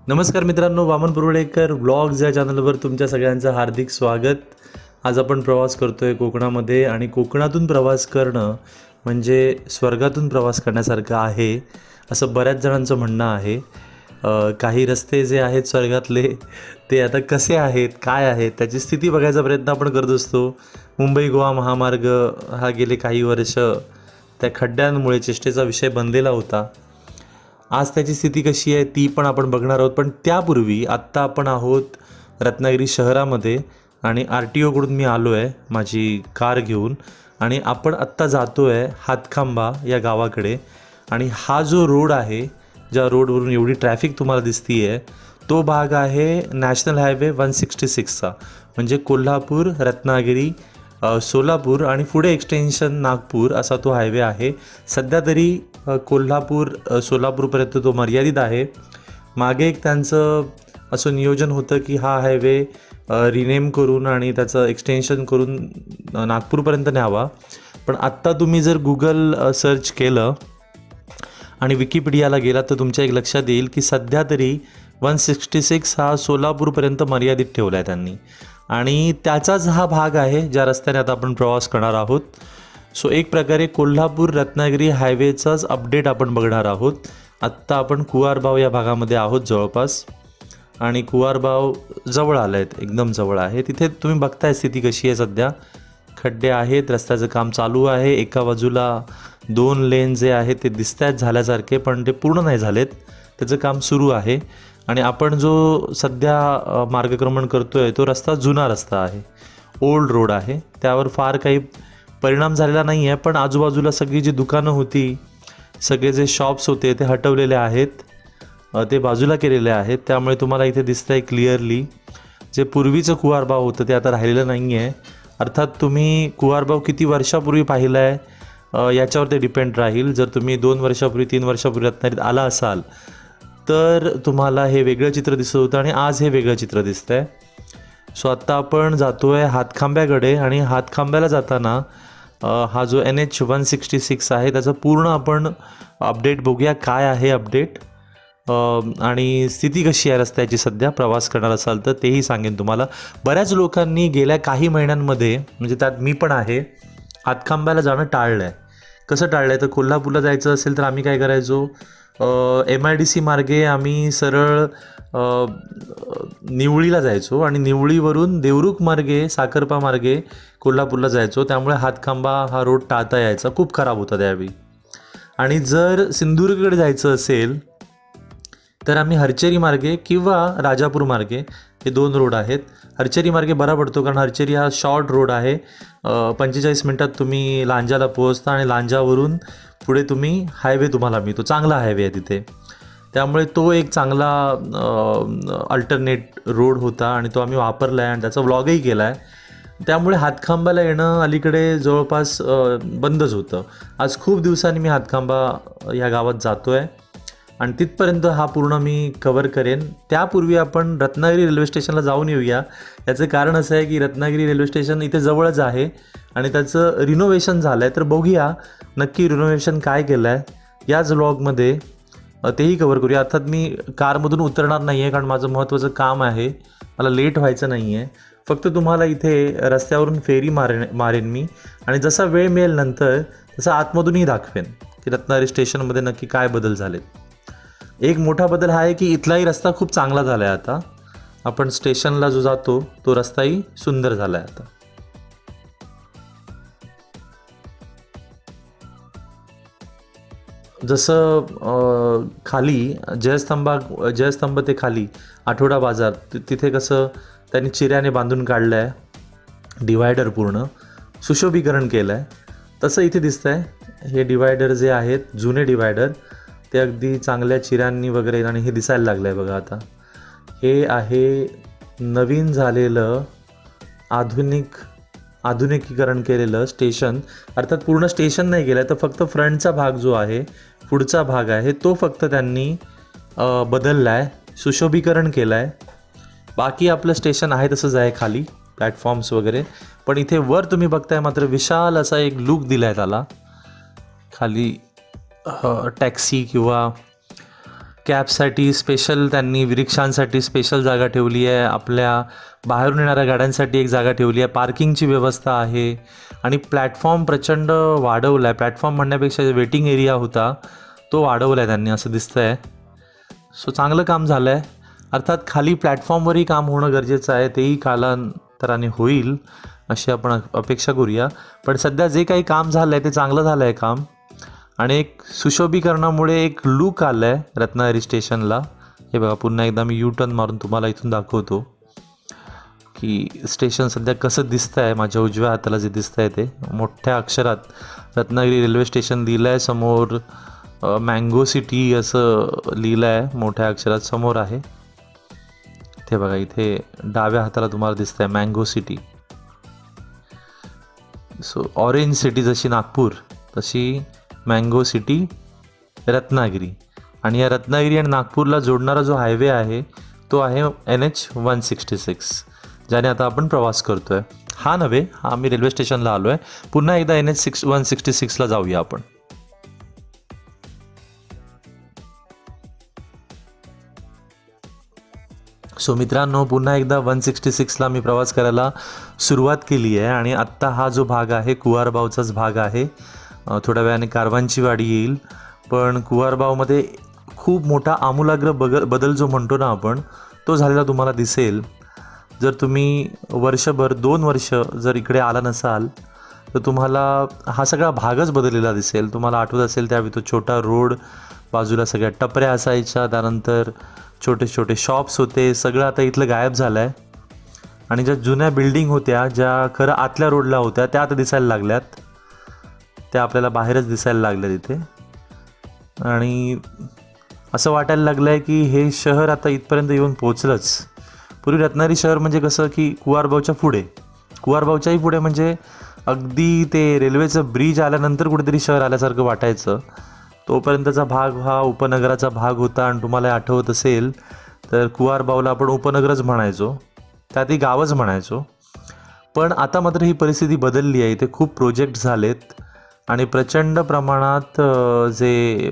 नमस्कार मित्रांनो, वामन पुरवडेकर व्लॉग्स या चॅनलवर तुमच्या सगळ्यांचं हार्दिक स्वागत। आज आपण प्रवास करतोय कोकणामध्ये आणि कोकणातून प्रवास करणं म्हणजे स्वर्गातून प्रवास करण्यासारखं आहे असं बऱ्याच जणांचं म्हणणं आहे। काही रस्ते जे आहेत स्वर्गातले ते आता कसे आहेत, काय आहेत त्याची स्थिती बघायचा प्रयत्न आपण करत असतो। मुंबई गोवा महामार्ग हा गेले काही वर्ष त्या खड्ड्यांमुळे चेष्टेचा विषय बनलेला होता। आज त्याची स्थिती कशी आहे ती पण आपण बघणार आहोत। पण त्यापूर्वी आत्ता आपण आहोत रत्नागिरी शहरामध्ये आणि RTO कडून मी आलो आहे माझी कार घेऊन आणि आपण आत्ता जातो आहे हातखांबा या गावाकडे। आणि हा जो रोड आहे, ज्या रोडवरून एवढी ट्रॅफिक तुम्हाला दिसती आहे तो भाग आहे नॅशनल हायवे 166चा, म्हणजे कोल्हापूर, रत्नागिरी, सोलापूर आणि पुढे एक्सटेन्शन नागपूर असा तो हायवे आहे। सध्या तरी कोल्हापूर सोलापूरपर्यंत तो मर्यादित आहे। मागे एक त्यांचं असं नियोजन होतं की हा हायवे रिनेम करून आणि त्याचं एक्सटेन्शन करून नागपूरपर्यंत न्यावा। पण आत्ता तुम्ही जर गुगल सर्च केलं आणि विकिपीडियाला गेला तर तुमच्या एक लक्षात येईल की सध्या तरी 166 हा सोलापूरपर्यंत मर्यादित ठेवला आहे त्यांनी आणि त्याचाच हा भाग आहे ज्या रस्त्याने आता आपण प्रवास करणार आहोत। सो एक प्रकारे कोल्हापूर रत्नागिरी हायवेचाच अपडेट आपण बघणार आहोत। आत्ता आपण कुवारबाव या भागामध्ये आहोत जवळपास आणि कुवारबाव जवळ आलं आहेत, एकदम जवळ आहे। तिथे तुम्ही बघताय स्थिती कशी आहे, सध्या खड्डे आहेत, रस्त्याचं काम चालू आहे। एका बाजूला 2 लेन जे आहेत ते दिसत आहेत झाल्यासारखे पण ते पूर्ण नाही झालेत, त्याचं काम सुरू आहे। आणि आपण जो सध्या मार्गक्रमण करतो आहे तो रस्ता जुना रस्ता आहे, ओल्ड रोड आहे, त्यावर फार काही परिणाम झालेला नाही आहे। पण आजूबाजूला सगळी जी दुकानं होती, सगळे जे शॉप्स होते ते हटवलेले आहेत, ते बाजूला केलेले आहेत। त्यामुळे तुम्हाला इथे दिसतं आहे क्लिअरली जे पूर्वीचं कुवारबाव होतं ते आता राहिलेलं नाही आहे। अर्थात तुम्ही कुवारबाव किती वर्षापूर्वी पाहिलं आहे याच्यावर ते डिपेंड राहील। जर तुम्ही 2 वर्षापूर्वी 3 वर्षापूर्वी रत्नागिरीत आला असाल तर तुम्हाला हे वेगळं चित्र दिसत होतं आणि आज हे वेगळं चित्र दिसतं आहे। सो आत्ता आपण जातो आहे हातखांब्याकडे आणि हातखांब्याला जाताना हा जो NH 166 आहे त्याचं पूर्ण आपण अपडेट बघूया, काय आहे अपडेट आणि स्थिती कशी आहे रस्त्याची सध्या प्रवास करणार असाल तर तेही सांगेन तुम्हाला। बऱ्याच लोकांनी गेल्या काही महिन्यांमध्ये, म्हणजे त्यात मी पण आहे, हातखांब्याला जाणं टाळलं आहे। कसं टाळलं आहे तर कोल्हापूरला जायचं असेल तर आम्ही काय करायचो, MIDC मार्गे आम्ही सरळ निवळीला जायचो आणि निवळीवरून देवरुख मार्गे, साखरपा मार्गे कोल्हापूरला जायचो। त्यामुळे हातखांबा हा रोड टाळता यायचा, खूप खराब होता त्यावेळी। आणि जर सिंधुदुर्गकडे जायचं असेल तर आम्ही हरचेरी मार्गे किंवा राजापूर मार्गे, हे 2 रोड आहेत। हरचेरी मार्गे बरा पडतो कारण हरचेरी हा शॉर्ट रोड आहे, 45 मिनटात तुम्ही लांजाला पोहोचता आणि लांजावरून पुढे तुम्ही हायवे तुम्हाला मिळतो, चांगला हायवे आहे तिथे। त्यामुळे तो एक चांगला अल्टरनेट रोड होता आणि तो आम्ही वापरला आहे आणि त्याचा व्लॉगही केला आहे। त्यामुळे हातखांबाला येणं अलीकडे जवळपास बंदच होतं। आज खूप दिवसांनी मी हातखांबा या गावात जातो आहे आणि तिथपर्यंत हा पूर्ण मी कवर करेन। त्यापूर्वी आपण रत्नागिरी रेल्वे स्टेशनला जाऊन येऊया। याचं कारण असं आहे की रत्नागिरी रेल्वे स्टेशन इथे जवळच आहे आणि त्याचं रिनोव्हेशन झालं आहे, तर बघूया नक्की रिनोव्हेशन काय केलं आहे याच व्लॉगमध्ये तेही कवर करूया। अर्थात मी कारमधून उतरणार नाही आहे कारण माझं महत्त्वाचं काम आहे, मला लेट व्हायचं नाही आहे। फक्त तुम्हाला इथे रस्त्यावरून फेरी मारेन मी आणि जसा वेळ मिळेल नंतर तसं आतमधूनही दाखवेन की रत्नागिरी स्टेशनमध्ये नक्की काय बदल झालेत। एक मोठा बदल हा आहे की इथलाही रस्ता खूप चांगला झाला आहे आता। आपण स्टेशनला जो जातो तो रस्ताही सुंदर झाला आहे आता। जसं खाली जयस्तंभ ते खाली आठवडा बाजार तिथे कसं त्यांनी चिऱ्याने बांधून काढलं आहे, डिवायडर पूर्ण सुशोभीकरण केलं आहे, तसं इथे दिसतं आहे। हे डिवायडर जे आहेत जुने डिवायडर ते अगदी चांगल्या चिऱ्यांनी वगैरे आणि हे दिसायला लागलं आहे बघा आता। हे आहे नवीन झालेलं आधुनिकीकरण केलेलं स्टेशन। अर्थात पूर्ण स्टेशन नाही गेलं आहे तर फक्त फ्रंटचा भाग जो आहे, पुढचा भाग आहे तो फक्त त्यांनी बदलला आहे, सुशोभीकरण केलं आहे। बाकी आपलं स्टेशन आहे तसंच आहे, खाली प्लॅटफॉर्म्स वगैरे, पण इथे वर तुम्ही बघताय मात्र विशाल असा एक लुक दिला आहे त्याला। खाली टॅक्सी किंवा कॅबसाठी स्पेशल त्यांनी रिक्षांसाठी स्पेशल जागा ठेवली आहे, आपल्या बाहेरून येणाऱ्या गाड्यांसाठी एक जागा ठेवली आहे, पार्किंगची व्यवस्था आहे आणि प्लॅटफॉर्म प्रचंड वाढवला आहे. प्लॅटफॉर्म म्हणण्यापेक्षा वेटिंग एरिया होता तो वाढवला आहे त्यांनी असं दिसतं आहे. सो चांगलं काम झालं आहे. अर्थात खाली प्लॅटफॉर्मवरही काम होणं गरजेचं आहे, तेही कालांतराने होईल अशी आपण अपेक्षा करूया. पण सध्या जे काही काम झालं आहे ते चांगलं झालं आहे काम आणि एक सुशोभीकरणामुळे एक लूक आलं आहे रत्नागिरी स्टेशनला. हे बघा पुन्हा एकदा मी यू टर्न मारून तुम्हाला इथून दाखवतो की स्टेशन सध्या कसं दिसतं आहे. माझ्या उजव्या हाताला जे दिसतं आहे ते मोठ्या अक्षरात रत्नागिरी रेल्वे स्टेशन लिहिलं आहे. समोर मँगो सिटी असं लिहिलं आहे मोठ्या अक्षरात समोर आहे ते बघा. इथे डाव्या हाताला तुम्हाला दिसतं आहे mango city. So orange city जशी नागपूर तशी मँगो सिटी रत्नागिरी. आणि या रत्नागिरी आणि नागपूरला जोडणारा जो हायवे आहे तो आहे NH-166, ज्याने आता आपण प्रवास करतो आहे. हा नव्हे, हा आम्ही रेल्वे स्टेशनला आलो आहे. पुन्हा एकदा NH-166ला जाऊया आपण. सो मित्रांनो, पुन्हा एकदा 166ला मी प्रवास करायला सुरुवात केली आहे आणि आत्ता हा जो भाग आहे कुवारबावचाच भाग आहे. थोड्या वेळाने कारवांची वाडी येईल, पण कुवारबावमध्ये खूप मोठा आमूलाग्र बदल जो म्हणतो ना आपण तो झालेला तुम्हाला दिसेल. जर तुम्ही वर्षभर 2 वर्ष जर इकडे आला नसाल तर तुम्हाला हा सगळा भागच बदललेला दिसेल. तुम्हाला आठवत असेल त्यावेळी तो छोटा रोड, बाजूला सगळ्या टपऱ्या असायच्या, त्यानंतर छोटे छोटे शॉप्स होते, सगळं आता इथलं गायब झालं आहे. आणि ज्या जुन्या बिल्डिंग होत्या ज्या खरं आतल्या रोडला होत्या त्या आता दिसायला लागल्यात, त्या आपल्याला बाहेरच दिसायला लागल्या तिथे. आणि असं वाटायला लागलं आहे की हे शहर आता इथपर्यंत येऊन पोचलंच. पूर्वी रत्नागिरी शहर म्हणजे कसं की कुवारबावच्या कुवारबावच्याही पुढे म्हणजे अगदी ते रेल्वेचं ब्रिज आल्यानंतर कुठेतरी शहर आल्यासारखं वाटायचं. तोपर्यंतचा भाग हा उपनगराचा भाग होता. आणि तुम्हाला आठवत असेल तर कुवारबावला आपण उपनगरच म्हणायचो, त्यातही गावच म्हणायचो. पण आता मात्र ही परिस्थिती बदलली आहे. इथे खूप प्रोजेक्ट झालेत आणि प्रचंड प्रमाणात जे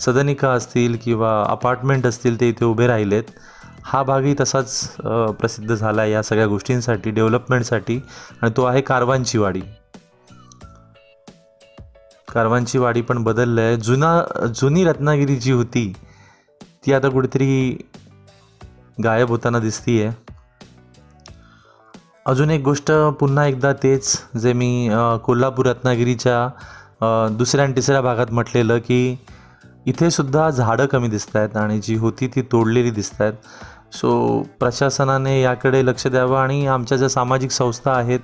सदनिका असतील किंवा अपार्टमेंट असतील ते इथे उभे राहिलेत. हा भागही तसाच प्रसिद्ध झाला आहे या सगळ्या गोष्टींसाठी, डेव्हलपमेंटसाठी, आणि तो आहे कारवांची वाडी. कारवांची वाडी पण बदललं आहे. जुनी रत्नागिरी जी होती ती आता कुठेतरी गायब होताना दिसती आहे. अजून एक गोष्ट पुन्हा एकदा तेच जे मी कोल्हापूर रत्नागिरीच्या दुसऱ्या आणि तिसऱ्या भागात म्हटलेलं की इथे सुद्धा झाडं कमी दिसत आहेत आणि जी होती ती तोडलेली दिसत आहेत. सो प्रशासनाने याकडे लक्ष द्यावं आणि आमच्या ज्या सामाजिक संस्था आहेत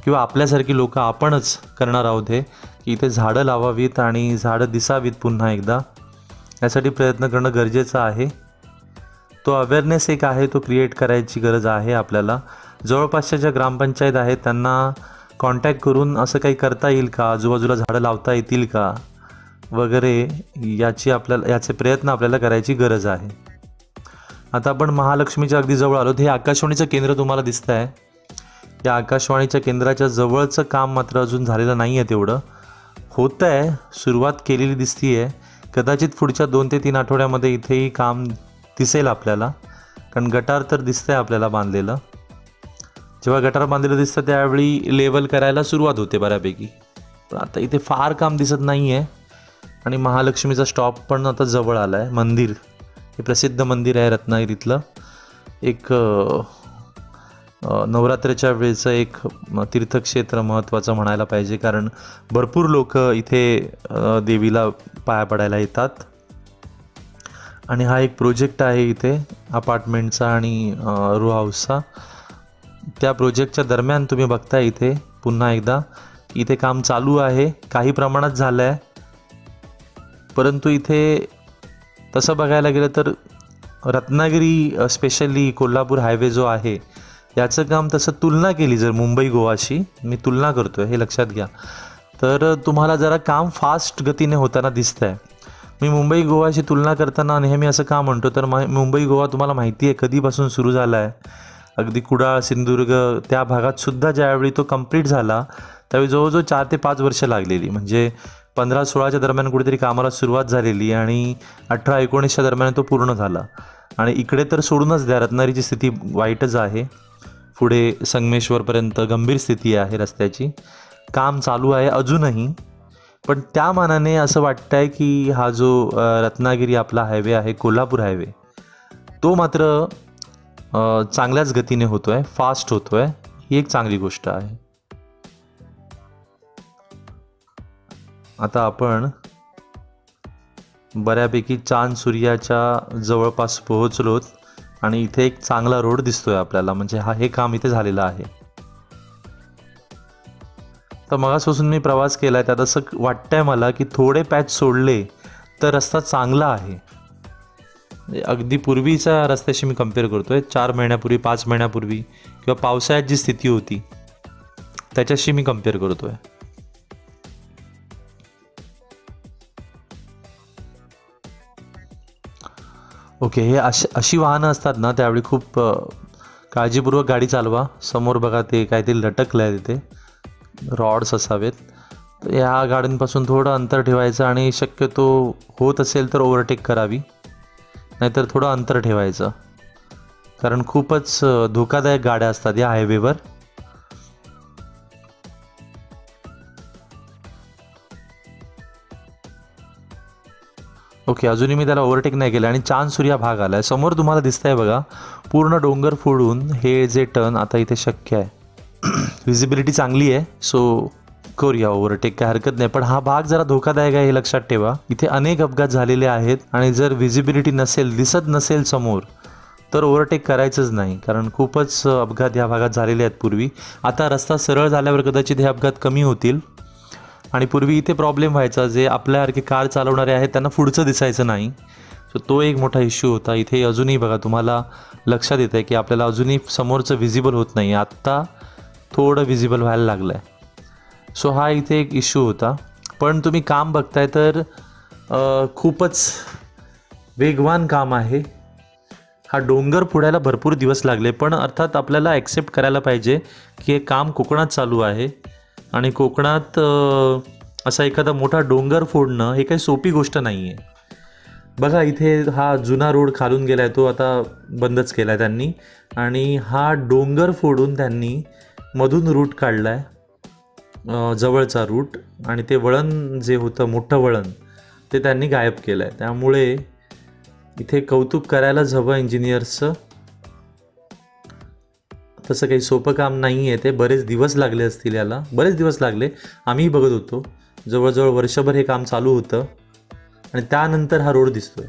किंवा आपल्यासारखी लोक आपणच करणार आहोत हे की इथे झाडं लावावीत आणि झाडं दिसावीत पुन्हा एकदा. यासाठी प्रयत्न करणं गरजेचं आहे. तो अवेअरनेस एक आहे, तो क्रिएट करायची गरज आहे आपल्याला. जवळपासच्या ज्या ग्रामपंचायत आहेत त्यांना कॉन्टॅक्ट करून असं काही करता येईल का, आजूबाजूला झाडं लावता येतील का वगैरे याचे प्रयत्न आपल्याला करायची गरज आहे. आता आपण महालक्ष्मीच्या अगदी जवळ आलो. हे आकाशवाणीचं केंद्र तुम्हाला दिसतं आहे. या आकाशवाणीच्या केंद्राच्या जवळचं काम मात्र अजून झालेलं नाही आहे. तेवढं होतं आहे, सुरुवात केलेली दिसती आहे. कदाचित पुढच्या 2 ते 3 आठवड्यामध्ये इथेही काम दिसेल आपल्याला, कारण गटार तर दिसतं आहे आपल्याला बांधलेलं. जेव्हा गटार बांधलेलं दिसतं त्यावेळी लेवल करायला सुरुवात होते बऱ्यापैकी. पण आता इथे फार काम दिसत नाही आहे. आणि महालक्ष्मीचा स्टॉप पण आता जवळ आला आहे. मंदिर, हे प्रसिद्ध मंदिर आहे रत्नागिरीतलं. एक नवरात्रीच्या वेळेचं एक तीर्थक्षेत्र महत्त्वाचं म्हणायला पाहिजे, कारण भरपूर लोक इथे देवीला पाया पडायला येतात. आणि हा एक प्रोजेक्ट आहे इथे अपार्टमेंटचा आणि रो हाऊसचा. त्या प्रोजेक्टच्या दरम्यान तुम्ही बघता इथे पुन्हा एकदा इथे काम चालू आहे. काही प्रमाणात झालं आहे, परंतु इथे तसं बघायला गेलं तर रत्नागिरी स्पेशली कोल्हापूर हायवे जो आहे याचं काम तसं तुलना केली जर मुंबई गोवाशी, मी तुलना करतो आहे हे लक्षात घ्या, तर तुम्हाला जरा काम फास्ट गतीने होताना दिसतं आहे. मी मुंबई गोवाशी तुलना करताना नेहमी असं का म्हणतो, तर मुंबई गोवा तुम्हाला माहिती आहे कधीपासून सुरू झाला आहे. अगदी कुडाळ, सिंधुदुर्ग त्या भागात सुद्धा ज्यावेळी तो कंप्लीट झाला त्यावेळी जवळजवळ 4 ते 5 वर्ष लागलेली. म्हणजे 15-16च्या दरम्यान कुठेतरी कामाला सुरुवात झालेली आणि 18-19च्या दरम्यान तो पूर्ण झाला. आणि इकडे तर सोडूनच द्या, रत्नागिरीची स्थिती वाईटच आहे. पुढे संगमेश्वरपर्यंत गंभीर स्थिती आहे रस्त्याची. काम चालू आहे अजूनही, पण त्या मानाने असं वाटतं आहे की हा जो रत्नागिरी आपला हायवे आहे, कोल्हापूर हायवे, तो मात्र चांगल्याच गतीने होतो आहे, फास्ट होतो आहे. ही एक चांगली गोष्ट आहे. आता आपण बऱ्यापैकी चांद सूर्याच्या जवळपास पोहोचलोत आणि इथे एक चांगला रोड दिसतोय आपल्याला, म्हणजे हे काम इथे झालेलं आहे. तर मगापासून मी प्रवास केला आहे, त्यात असं वाटतंय मला की थोडे पॅच सोडले तर रस्ता चांगला आहे. अगदी पूर्वीच्या रस्त्याशी मी कम्पेअर करतोय, 4 महिन्यापूर्वी, 5 महिन्यापूर्वी किंवा पावसाळ्यात जी स्थिती होती त्याच्याशी मी कम्पेअर करतोय. ओके, हे अशी वाहनं असतात ना, त्यावेळी खूप काळजीपूर्वक गाडी चालवा. समोर बघा ते काहीतरी लटकलं आहे, तिथे रॉड्स असावेत. तर ह्या गाड्यांपासून थोडं अंतर ठेवायचं आणि शक्यतो होत असेल तर ओव्हरटेक करावी, नाहीतर थोडं अंतर ठेवायचं, कारण खूपच धोकादायक गाड्या असतात या हायवेवर. ओके, अजूनही मी त्याला ओव्हरटेक नाही केलं आणि चांद सूर्या भाग आला आहे. समोर तुम्हाला दिसतंय बघा, पूर्ण डोंगर फोडून हे जे टर्न आता इथे शक्य आहे. व्हिजिबिलिटी चांगली आहे, सो करूया ओव्हरटेक, काय हरकत नाही. पण हा भाग जरा धोकादायक आहे हे लक्षात ठेवा. इथे अनेक अपघात झालेले आहेत आणि जर व्हिजिबिलिटी नसेल, दिसत नसेल समोर, तर ओव्हरटेक करायचंच नाही, कारण खूपच अपघात या भागात झालेले आहेत पूर्वी. आता रस्ता सरळ झाल्यावर कदाचित हे अपघात कमी होतील. आणि पूर्वी इथे प्रॉब्लेम व्हायचा, जे आपल्यासारखे कार चालवणारे आहेत त्यांना पुढचं दिसायचं नाही, सो तो एक मोठा इश्यू होता. इथे अजूनही बघा, तुम्हाला लक्षात येतं आहे की आपल्याला अजूनही समोरचं व्हिजिबल होत नाही, आत्ता थोडं व्हिजिबल व्हायला लागलं आहे. सो हा इथे एक इश्यू होता. पण तुम्ही काम बघताय तर खूपच वेगवान काम आहे. हा डोंगर फोडायला भरपूर दिवस लागले, पण अर्थात आपल्याला ॲक्सेप्ट करायला पाहिजे की हे काम कोकणात चालू आहे आणि कोकणात असा एखादा मोठा डोंगर फोडणं हे काही सोपी गोष्ट नाही आहे. बघा, इथे हा जुना रोड खालून गेला आहे, तो आता बंदच केला आहे त्यांनी, आणि हा डोंगर फोडून त्यांनी मधून रूट काढला आहे, जवळचा रूट, आणि ते वळण जे होतं मोठं वळण ते त्यांनी गायब केलं आहे. त्यामुळे इथे कौतुक करायलाच हवं इंजिनियर्सचं. तसं काही सोपं काम नाही आहे ते. बरेच दिवस लागले असतील याला, बरेच दिवस लागले. आम्हीही बघत होतो, जवळजवळ वर्षभर हे काम चालू होतं आणि त्यानंतर हा रोड दिसतोय.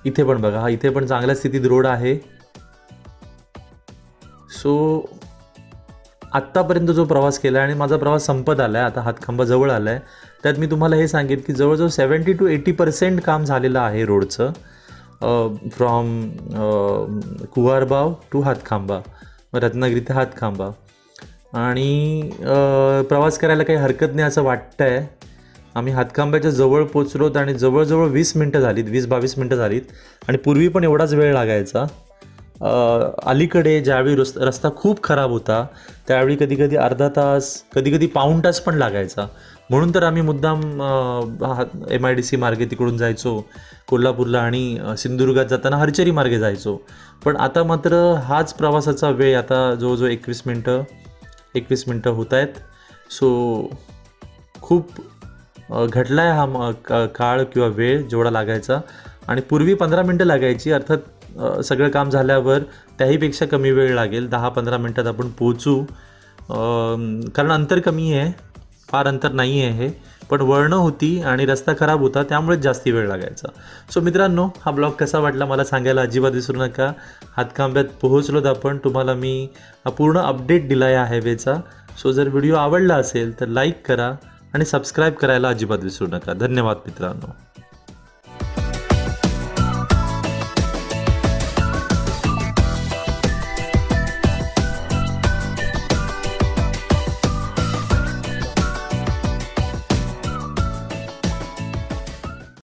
इथे पण बघा, हा इथे पण चांगल्या स्थितीत रोड आहे. सो आत्तापर्यंत जो प्रवास केला आहे आणि माझा प्रवास संपत आला आहे, आता हातखंबा जवळ आला आहे, त्यात मी तुम्हाला हे सांगेन की जवळजवळ 70 to 80% काम झालेलं आहे रोडचं, फ्रॉम कुवारबाव टू हातखांबा, रत्नागिरी ते हातखांबा. आणि प्रवास करायला काही हरकत नाही असं वाटतं आहे. आम्ही हातखांब्याच्या जवळ पोचलोत आणि जवळजवळ 20 मिनटं झालीत, 20-22 मिनटं झालीत. आणि पूर्वी पण एवढाच वेळ लागायचा. अलीकडे ज्यावेळी रस्ता खूप खराब होता त्यावेळी कधीकधी अर्धा तास, कधीकधी पाऊण तास पण लागायचा. म्हणून तर आम्ही मुद्दाम MIDC मार्गे तिकडून जायचो कोल्हापूरला आणि सिंधुदुर्गात जाताना हरचरी मार्गे जायचो. पण आता मात्र हाच प्रवासाचा वेळ आता जवळजवळ 21 मिनटं होत आहेत. सो खूप घटला आहे हा काळ किंवा वेळ जेवढा लागायचा. आणि पूर्वी 15 मिनटं लागायची, अर्थात सगळं काम झाल्यावर त्याहीपेक्षा कमी वेळ लागेल, 10-15 मिनटात आपण पोहोचू, कारण अंतर कमी आहे, फार अंतर नाही आहे हे, पण वळणं होती आणि रस्ता खराब होता त्यामुळे जास्ती वेळ लागायचा. सो मित्रांनो, हा ब्लॉग कसा वाटला मला सांगायला अजिबात विसरू नका. हातखांब्यात पोहोचलोत आपण, तुम्हाला मी हा पूर्ण अपडेट दिला या हायवेचा. सो जर व्हिडिओ आवडला असेल तर लाईक करा आणि सबस्क्राईब करायला अजिबात विसरू नका. धन्यवाद मित्रांनो.